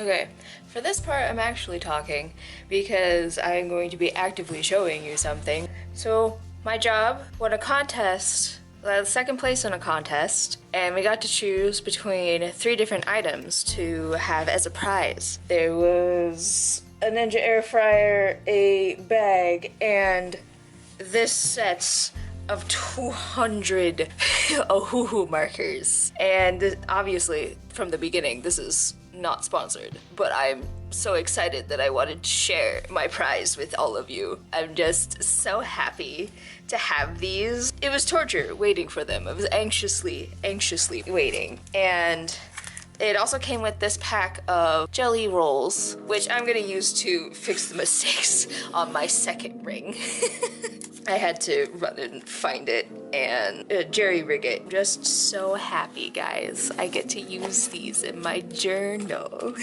Okay, for this part I'm actually talking because I'm going to be actively showing you something. So, my job won a contest, second place in a contest, and we got to choose between 3 different items to have as a prize. There was a Ninja air fryer, a bag, and this set of 200 Ohuhu markers. And obviously, from the beginning, this is not sponsored, but I'm so excited that I wanted to share my prize with all of you. I'm just so happy to have these. It was torture waiting for them. I was anxiously waiting. And it also came with this pack of jelly rolls, which I'm gonna use to fix the mistakes on my second ring. I had to run and find it and jerry-rig it. I'm just so happy, guys. I get to use these in my journal.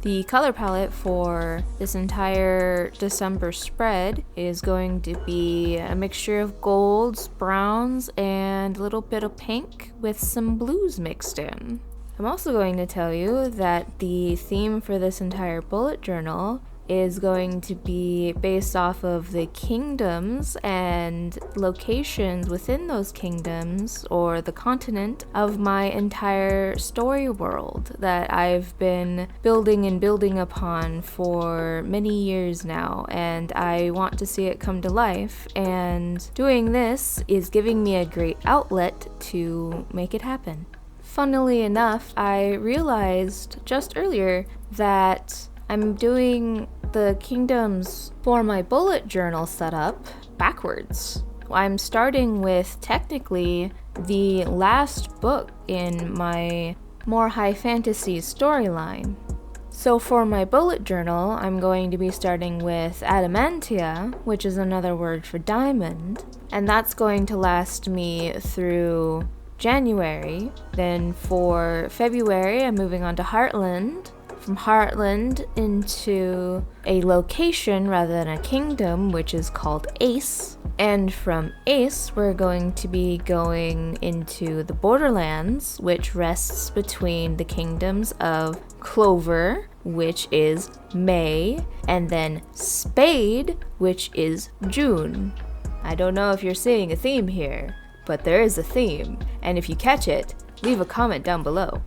The color palette for this entire December spread is going to be a mixture of golds, browns, and a little bit of pink with some blues mixed in. I'm also going to tell you that the theme for this entire bullet journal is going to be based off of the kingdoms and locations within those kingdoms or the continent of my entire story world that I've been building upon for many years now, and I want to see it come to life, and doing this is giving me a great outlet to make it happen. Funnily enough, I realized just earlier that I'm doing the kingdoms for my bullet journal setup backwards. I'm starting with technically the last book in my more high fantasy storyline. So for my bullet journal, I'm going to be starting with Adamantia, which is another word for diamond, and that's going to last me through January. Then for February, I'm moving on to Heartland. From Heartland into a location rather than a kingdom, which is called Ace. And from Ace, we're going to be going into the Borderlands, which rests between the kingdoms of Clover, which is May, and then Spade, which is June. I don't know if you're seeing a theme here, but there is a theme, and if you catch it, leave a comment down below.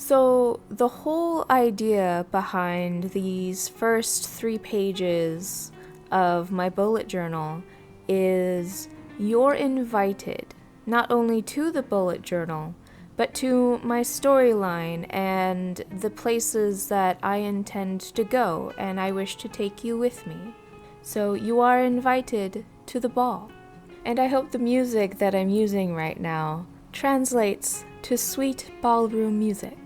So, the whole idea behind these first 3 pages of my bullet journal is you're invited not only to the bullet journal, but to my storyline and the places that I intend to go, and I wish to take you with me. So, you are invited to the ball. And I hope the music that I'm using right now translates to sweet ballroom music.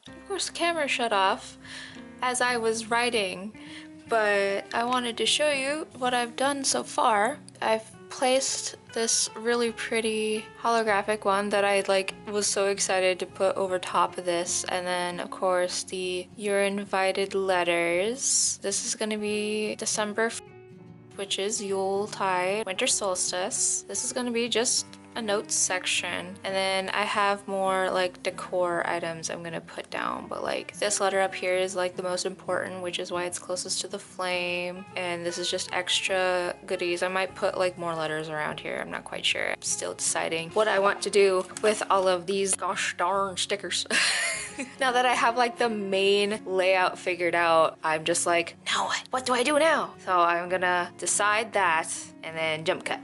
Of course, the camera shut off as I was writing, but I wanted to show you what I've done so far. I've placed this really pretty holographic one that I was so excited to put over top of this, and then of course the "You're Invited" letters. This is gonna be December, which is Yuletide, winter solstice. This is gonna be just a notes section, and then I have more decor items I'm gonna put down, but this letter up here is the most important, which is why it's closest to the flame, and this is just extra goodies. I might put more letters around here, I'm not quite sure. I'm still deciding what I want to do with all of these gosh darn stickers. Now that I have the main layout figured out, I'm just now what do I do now? So I'm gonna decide that and then jump cut.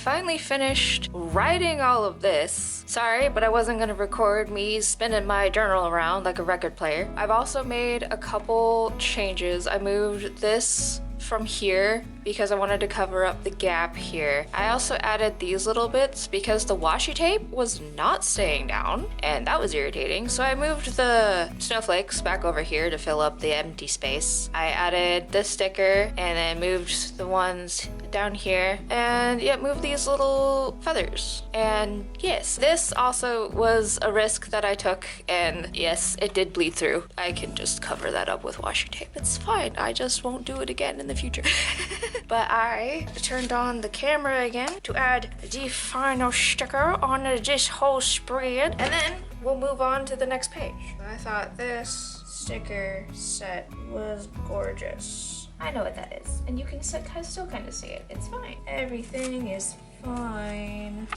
finally finished writing all of this. Sorry, but I wasn't gonna record me spinning my journal around like a record player. I've also made a couple changes. I moved this from here because I wanted to cover up the gap here. I also added these little bits because the washi tape was not staying down and that was irritating. So I moved the snowflakes back over here to fill up the empty space. I added this sticker and then moved the ones down here and yeah, moved these little feathers. And yes, this also was a risk that I took and yes, it did bleed through. I can just cover that up with washi tape. It's fine. I just won't do it again in the future. But I turned on the camera again to add the final sticker on this whole spread, and then we'll move on to the next page. I thought this sticker set was gorgeous. I know what that is, and you can still kind of see it. It's fine. Everything is fine.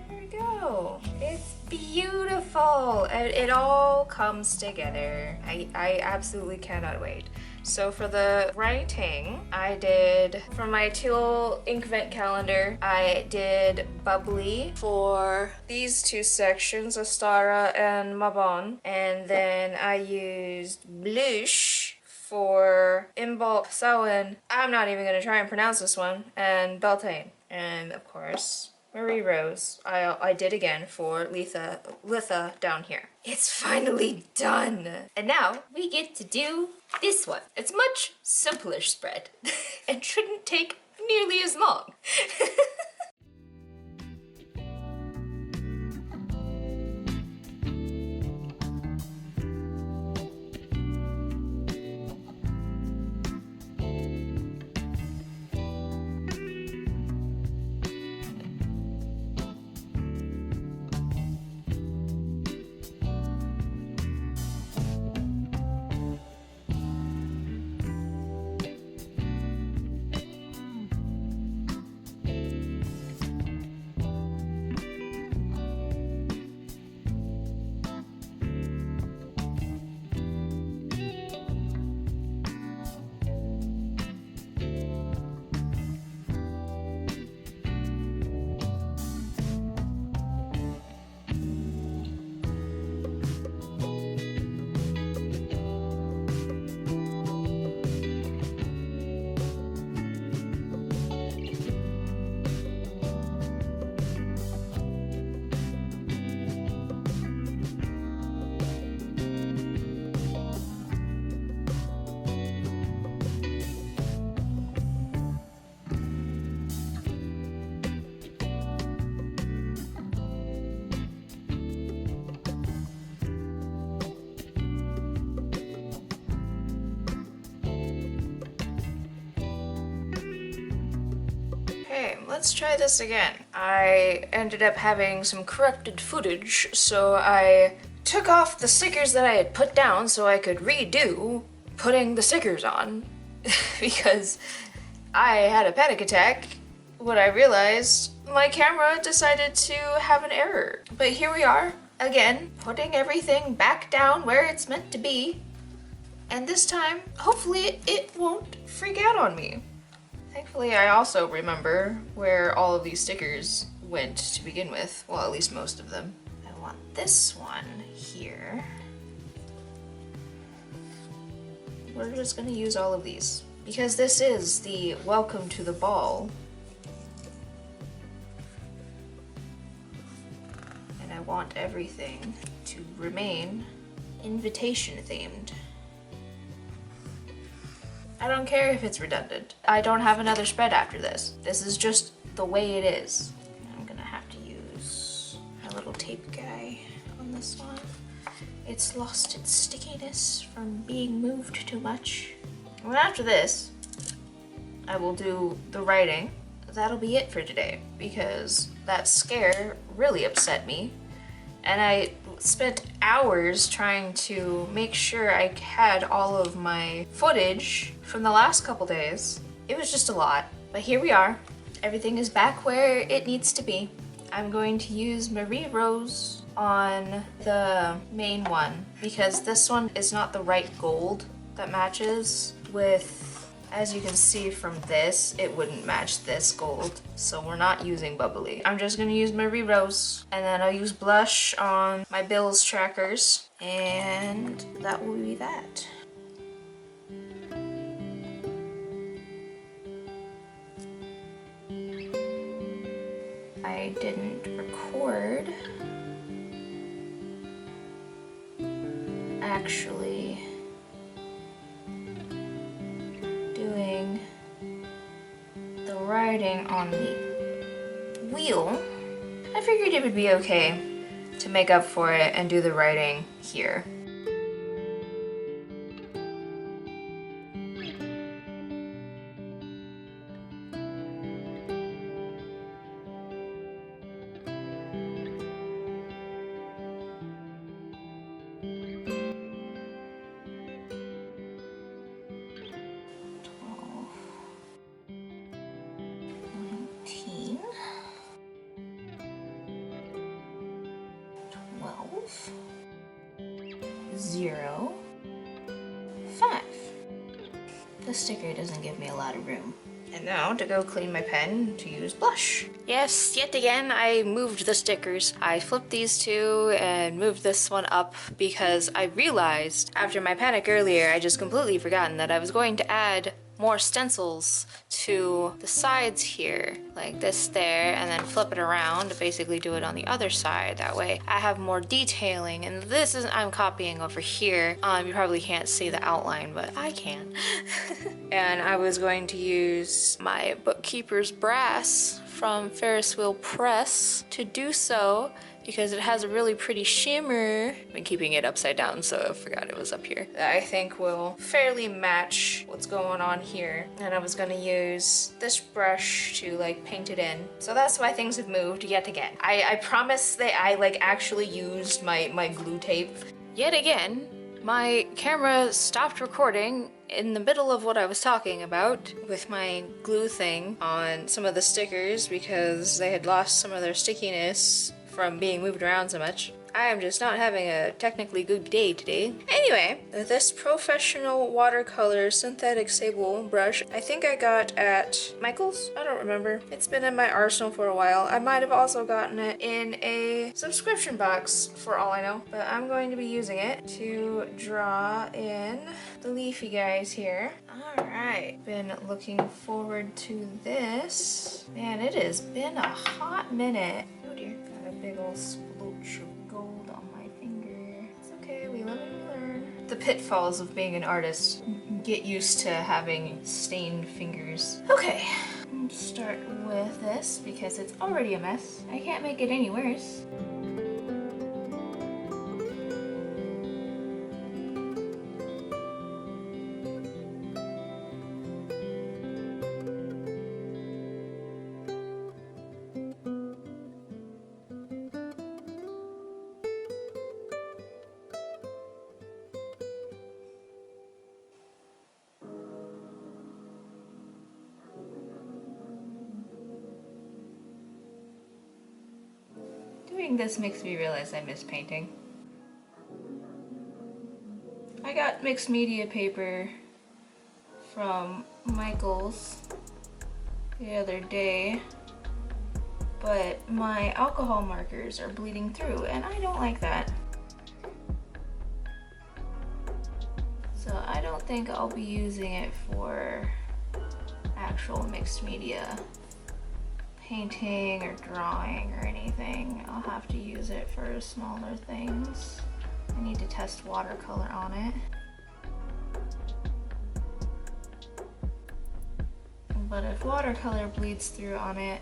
There we go. It's beautiful. It all comes together. I absolutely cannot wait. So for the writing, I did, for my teal ink vent calendar, I did bubbly for these two sections, Astara and Mabon. And then I used blush for Imbolc Samhain. I'm not even gonna try and pronounce this one. And Beltane. And of course, Marie Rose, I did again for Litha down here. It's finally done! And now we get to do this one. It's a much simpler spread and shouldn't take nearly as long. Okay, let's try this again. I ended up having some corrupted footage, so I took off the stickers that I had put down so I could redo putting the stickers on because I had a panic attack when I realized my camera decided to have an error. But here we are, again, putting everything back down where it's meant to be. And this time, hopefully it won't freak out on me. Thankfully, I also remember where all of these stickers went to begin with. Well, at least most of them. I want this one here. We're just gonna use all of these because this is the welcome to the ball. And I want everything to remain invitation themed. I don't care if it's redundant. I don't have another spread after this. This is just the way it is. I'm gonna have to use my little tape guy on this one. It's lost its stickiness from being moved too much. And after this, I will do the writing. That'll be it for today because that scare really upset me. And I spent hours trying to make sure I had all of my footage from the last couple days. It was just a lot, but here we are. Everything is back where it needs to be. I'm going to use Marie Rose on the main one because this one is not the right gold that matches with As you can see from this, it wouldn't match this gold, so we're not using bubbly. I'm just gonna use my re-rose, and then I'll use blush on my Bills trackers, and that will be that. I didn't record actually doing the writing on the wheel. I figured it would be okay to make up for it and do the writing here. Zero, 5. The sticker doesn't give me a lot of room. And now to go clean my pen to use blush. Yes, yet again I moved the stickers. I flipped these two and moved this one up because I realized after my panic earlier I just completely forgotten that I was going to add more stencils to the sides here, like this there, and then flip it around to basically do it on the other side. That way I have more detailing, and this is, I'm copying over here. You probably can't see the outline, but I can. And I was going to use my bookkeeper's brass from Ferris Wheel Press to do so, because it has a really pretty shimmer. I've been keeping it upside down, so I forgot it was up here. That I think will fairly match what's going on here. And I was gonna use this brush to like paint it in. So that's why things have moved yet again. I promise that I like actually used my glue tape. Yet again, my camera stopped recording in the middle of what I was talking about with my glue thing on some of the stickers because they had lost some of their stickiness from being moved around so much. I am just not having a technically good day today. Anyway, this professional watercolor synthetic sable brush, I think I got at Michael's? I don't remember. It's been in my arsenal for a while. I might have also gotten it in a subscription box for all I know, but I'm going to be using it to draw in the leafy guys here. Alright, been looking forward to this. Man, it has been a hot minute. Oh dear, got a big old splooch of gold on my finger. It's okay, we live and we learn. The pitfalls of being an artist. Get used to having stained fingers. Okay, I'm gonna start with this because it's already a mess. I can't make it any worse. Doing this makes me realize I miss painting. I got mixed media paper from Michael's the other day, but my alcohol markers are bleeding through and I don't like that. So I don't think I'll be using it for actual mixed media painting or drawing or anything. I'll have to use it for smaller things. I need to test watercolor on it. But if watercolor bleeds through on it,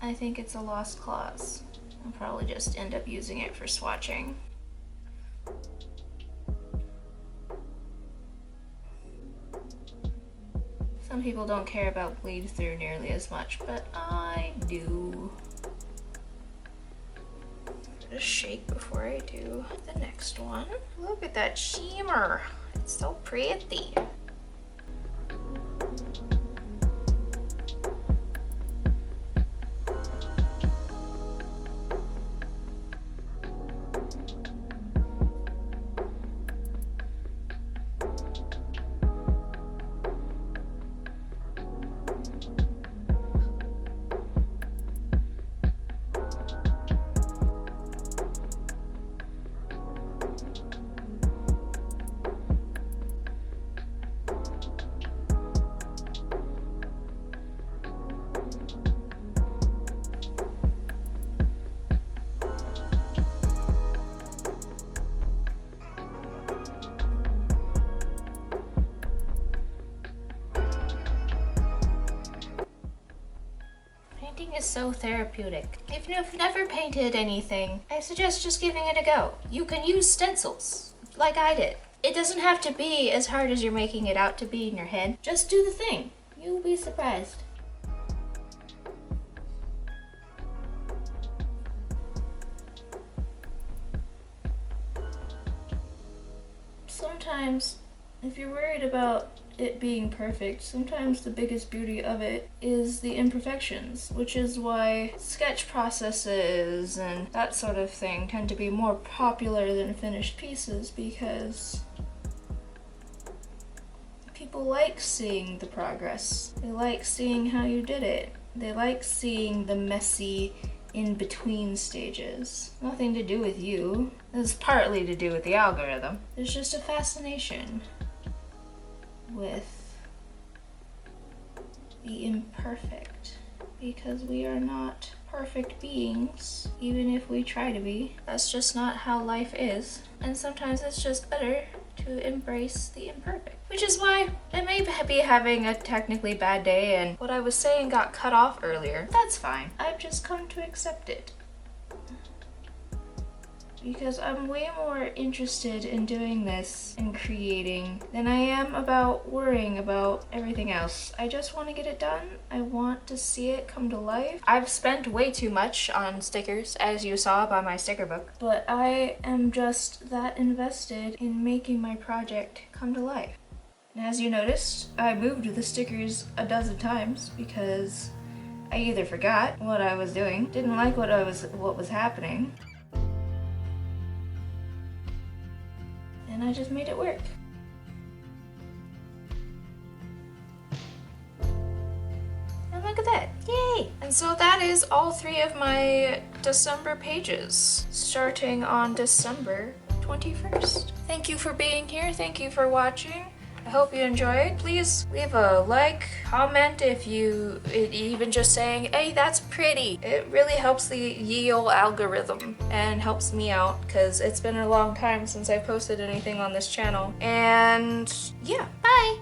I think it's a lost cause. I'll probably just end up using it for swatching. Some people don't care about bleed through nearly as much, but I do. Just shake before I do the next one. Look at that shimmer. It's so pretty. Painting is so therapeutic. If you've never painted anything, I suggest just giving it a go. You can use stencils, like I did. It doesn't have to be as hard as you're making it out to be in your head. Just do the thing. You'll be surprised. Sometimes, if you're worried about it being perfect, sometimes the biggest beauty of it is the imperfections, which is why sketch processes and that sort of thing tend to be more popular than finished pieces, because people like seeing the progress. They like seeing how you did it. They like seeing the messy in-between stages. Nothing to do with you. It's partly to do with the algorithm. There's just a fascination with the imperfect, because we are not perfect beings, even if we try to be. That's just not how life is. And sometimes it's just better to embrace the imperfect. Which is why I may be having a technically bad day and what I was saying got cut off earlier. That's fine. I've just come to accept it. Because I'm way more interested in doing this and creating than I am about worrying about everything else. I just want to get it done. I want to see it come to life. I've spent way too much on stickers, as you saw by my sticker book, but I am just that invested in making my project come to life. And as you noticed, I moved the stickers a dozen times because I either forgot what I was doing, didn't like what was happening, and I just made it work. And look at that, yay! And so that is all 3 of my December pages, starting on December 21st. Thank you for being here, thank you for watching. I hope you enjoyed. Please leave a like, comment if you, even just saying, hey, that's pretty. It really helps the ye ol' algorithm and helps me out, because it's been a long time since I posted anything on this channel. And yeah, bye!